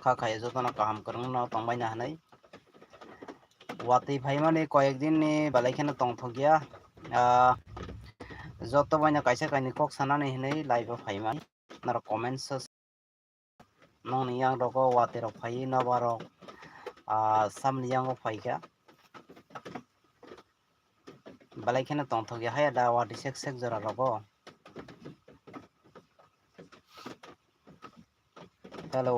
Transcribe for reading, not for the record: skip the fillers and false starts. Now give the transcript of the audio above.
খা খায় যতনা কাহাম করং no tongbai na hanai watui phaimani কয়েকদিন ni balaikeno tongthokya যত বাইনা কাইসা কাইনি cock sanani hinai live o phaimani naro comments nongni yang rogo wate rok phai nobar rok samni yang o phaikha balaikeno tongthokya hai da wati sek sek jora rogo hello